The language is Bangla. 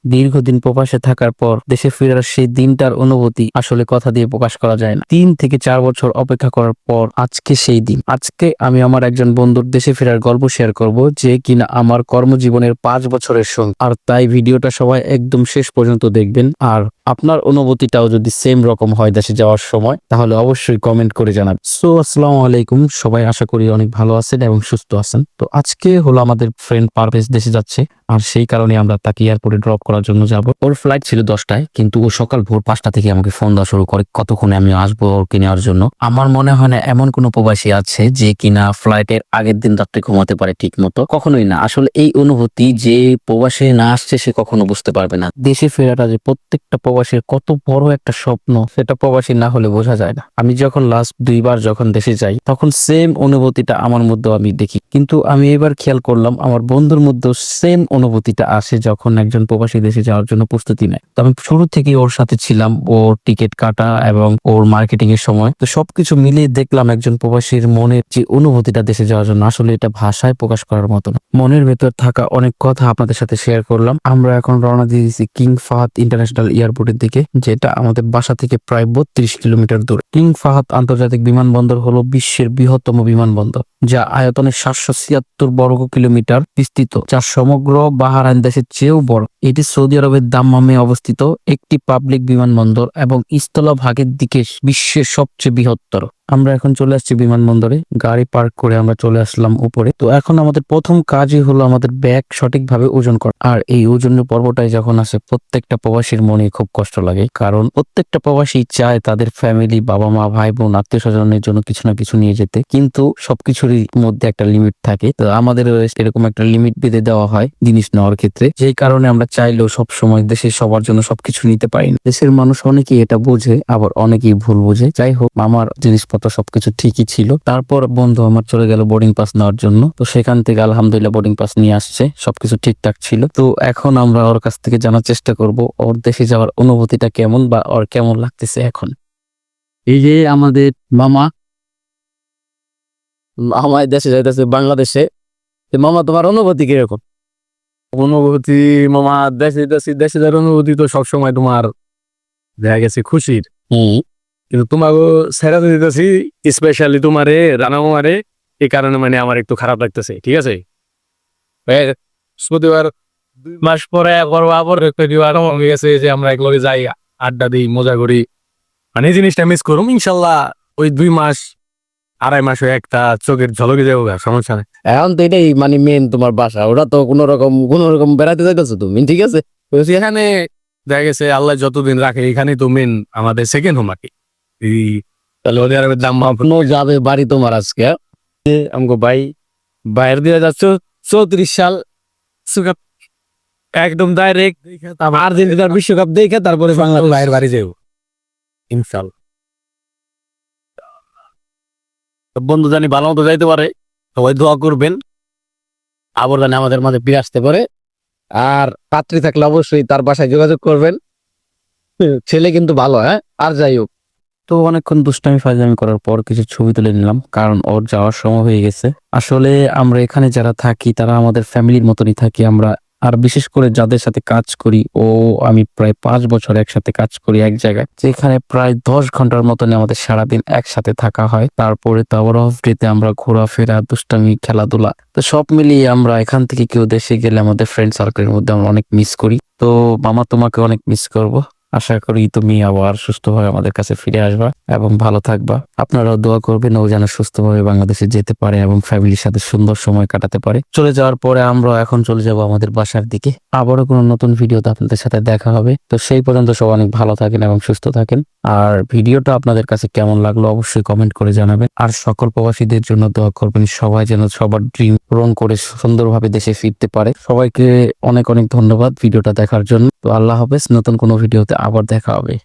দীর্ঘদিন প্রবাসে থাকার পর দেশে ফেরার সেই দিনটার অনুভূতি আসলে কথা দিয়ে প্রকাশ করা যায় না। 3 থেকে 4 বছর অপেক্ষা করার পর আজকে সেই দিন। আজকে আমি আমার একজন বন্ধুর দেশে ফেরার গল্প শেয়ার করব, যে কিনা আমার কর্মজীবনের 5 বছরের সঙ্গী। আর তাই ভিডিওটা সবাই একদম শেষ পর্যন্ত দেখবেন। আর আপনার অনুভূতিটাও যদি সেম রকম হয় দেশে যাওয়ার সময়, তাহলে অবশ্যই কমেন্ট করে জানাবেন। সো আসসালামু আলাইকুম সবাই, আশা করি অনেক ভালো আছেন এবং সুস্থ আছেন। তো আজকে হলো আমাদের ফ্রেন্ড পারভেজ দেশে যাচ্ছে, আর সেই কারণে আমরা তাকে এয়ারপোর্টে ড্রপ করার জন্য যাব। ওর ফ্লাইট ছিল 10টায়, কিন্তু ও সকাল ভোর 5টা থেকে আমাকে ফোন দেওয়া শুরু করে কতক্ষণে আমি আসবো ওকে নেওয়ার জন্য। আমার মনে হয় না এমন কোনো প্রবাসী আছে যে কিনা ফ্লাইটের আগের দিন রাত্রে ঘুমাতে পারে ঠিক মতো, কখনোই না। আসলে এই অনুভূতি যে প্রবাসে না আসছে সে কখনো বুঝতে পারবে না। দেশে ফেরাটা যে প্রত্যেকটা প্রবাসীর কত বড় একটা স্বপ্ন, সেটা প্রবাসী না হলে বোঝা যায় না। আমি যখন লাস্ট 2বার যখন দেশে যাই, তখন সেম অনুভূতিটা আমার মধ্যেও আমি দেখি, কিন্তু আমি এবার খেয়াল করলাম আমার বন্ধুর মধ্যেও সেম অনুভূতিটা আসে যখন একজন প্রবাসী দেশে যাওয়ার জন্য প্রস্তুতি নেয়। তো আমি শুরু থেকেই ওর সাথে ছিলাম, ওর টিকিট কাটা এবং ওর মার্কেটিং এর সময়। তো সবকিছু মিলিয়ে দেখলাম একজন প্রবাসীর মনের যে অনুভূতিটা দেশে যাওয়ার জন্য, আসলে এটা ভাষায় প্রকাশ করার মতো না। মনের ভেতর থাকা অনেক কথা আপনাদের সাথে শেয়ার করলাম। আমরা এখন রওনা দিয়ে দিয়েছি কিং ফাহাদ ইন্টারন্যাশনাল এয়ারপোর্টের দিকে, যেটা আমাদের বাসা থেকে প্রায় 32 কিলোমিটার দূর। কিং ফাহাদ আন্তর্জাতিক বিমানবন্দর হলো বিশ্বের বৃহত্তম বিমানবন্দর, যা আয়তনে 776 বর্গ কিলোমিটার বিস্তৃত, যা সমগ্র বাহরাইন দেশের চেয়েও বড়। এটি সৌদি আরবের দাম্মামে অবস্থিত একটি পাবলিক বিমানবন্দর এবং স্থলভাগের দিকে বিশ্বের সবচেয়ে বৃহত্তর। আমরা এখন চলে আসছি বিমানবন্দরে, গাড়ি পার্ক করে আমরা চলে আসলাম উপরে। তো এখন আমাদের প্রথম কাজই হলো আমাদের ব্যাগ সঠিকভাবে ওজন করা। আর এই ওজনের পর্বটাই যখন আসে, প্রত্যেকটা প্রবাসীর মনে খুব কষ্ট লাগে, কারণ প্রত্যেকটা প্রবাসী চায় তাদের ফ্যামিলি, বাবা মা, ভাই বোন, আত্মীয় স্বজনের জন্য কিছু না কিছু নিয়ে যেতে, কিন্তু সবকিছুরই মধ্যে একটা লিমিট থাকে। তো আমাদের এরকম একটা লিমিট বেঁধে দেওয়া হয় জিনিস নেওয়ার ক্ষেত্রে, যেই কারণে আমরা চাইলেও সব সময় দেশের সবার জন্য সবকিছু নিতে পারি না। দেশের মানুষ অনেকেই এটা বোঝে, আবার অনেকেই ভুল বোঝে। যাই হোক, আমার জিনিসপত্র সবকিছু ঠিকই ছিল। তারপর বন্ধু আমার চলে গেল বোর্ডিং পাস নেওয়ার জন্য। তো সেখান থেকে আলহামদুলিল্লাহ বোর্ডিং পাস নিয়ে আসছে, সবকিছু ঠিকঠাক ছিল। তো এখন আমরা ওর কাছ থেকে জানার চেষ্টা করব ওর দেশে যাওয়ার অনুভূতিটা কেমন, বা ওর কেমন লাগতেছে এখন। এই যে আমাদের মামা আমার দেশে যাইতেছে, বাংলাদেশে। মামা, তোমার অনুভূতি কিরকম? অনুভূতি মামা, দেশে যাওয়ার অনুভূতি তো সবসময় তোমার দেখা গেছে খুশির। কিন্তু তোমাকে ছেড়ে দিতেছি, স্পেশালি তোমারে রানামারে, এই কারণে মানে আমার একটু খারাপ লাগতেছে। ঠিক আছে, প্রতিবার 2 মাস পরে আবার একটা হয়ে গেছে যে আমরা একলগে যাই, আড্ডা দিই, মজা করি। মানে এই জিনিসটা মিস করুম ইনশাল্লাহ। ওই 2 মাস 2.5 মাস একটা চোখের ঝলকে যাবো, সমস্যা নেই। এখন তো এটাই মানে মেন তোমার বাসা, ওটা তো কোন রকম বেড়াতে যাইতেছো তুমি, ঠিক আছে। এখানে দেখা গেছে আল্লাহ যতদিন রাখে, এখানেই তো মেন আমাদের সেকেন্ড হোম আর কি। তাহলে ওদের আরবের দাম যাবে বাড়ি তোমার আজকে। আমাকে বাইরে দিয়ে যাচ্ছ 34 সাল সুকাপ একদম ডাইরেক্ট আর্জেন্টিনার বিশ্বকাপ দেখে তারপরে বাংলাদেশ বাইরের বাড়ি যাবো ইনশাল্লাহ। বন্ধু জানি ভালো মতো যাইতে পারে, সবাই দোয়া করবেন। আবার জানি আমাদের মাঝে ফিরে আসতে পারে। আর পাত্রী থাকলে অবশ্যই তার বাসায় যোগাযোগ করবেন। ছেলে কিন্তু ভালো, হ্যাঁ। আর যাই হোক, তো অনেকক্ষণ দুষ্টামি ফাজলামি করার পর কিছু ছবি তুলে নিলাম, কারণ ওর যাওয়ার সময় হয়ে গেছে। আসলে আমরা এখানে যারা থাকি তারা আমাদের ফ্যামিলির মতনই থাকি আমরা। আর বিশেষ করে যাদের সাথে কাজ করি, আমি প্রায় 5 বছর একসাথে কাজ করি এক জায়গায়, যেখানে প্রায় 10 ঘন্টার মতন আমাদের সারাদিন একসাথে থাকা হয়। তারপরে তো আবার অফ ডেতে আমরা ঘোরাফেরা, দুষ্টামি, খেলাধুলা, তো সব মিলিয়ে আমরা এখান থেকে কেউ দেশে গেলে আমাদের ফ্রেন্ড সার্কেলের মধ্যে আমরা অনেক মিস করি। তো মামা, তোমাকে অনেক মিস করব। আশা করি তুমি আবার সুস্থভাবে আমাদের কাছে ফিরে আসবা এবং ভালো থাকবা। আপনারাও দোয়া করবেন ও যেন সুস্থভাবে বাংলাদেশে যেতে পারে এবং ফ্যামিলির সাথে সুন্দর সময় কাটাতে পারে। চলে যাওয়ার পরে আমরা এখন চলে যাব আমাদের বাসার দিকে। আবারও কোনো নতুন ভিডিওতে আপনাদের সাথে দেখা হবে। তো সেই পর্যন্ত সবাই অনেক ভালো থাকেন এবং সুস্থ থাকেন। আর ভিডিওটা আপনাদের কাছে কেমন লাগলো অবশ্যই কমেন্ট করে জানাবেন। আর সকল প্রবাসীদের জন্য দোয়া করবেন, সবাই যেন সবার ড্রিম পূরণ করে সুন্দরভাবে দেশে ফিরতে পারে। সবাইকে অনেক অনেক ধন্যবাদ ভিডিওটা দেখার জন্য। তো আল্লাহ হাফেজ, নতুন কোনো ভিডিওতে আবার দেখা হবে।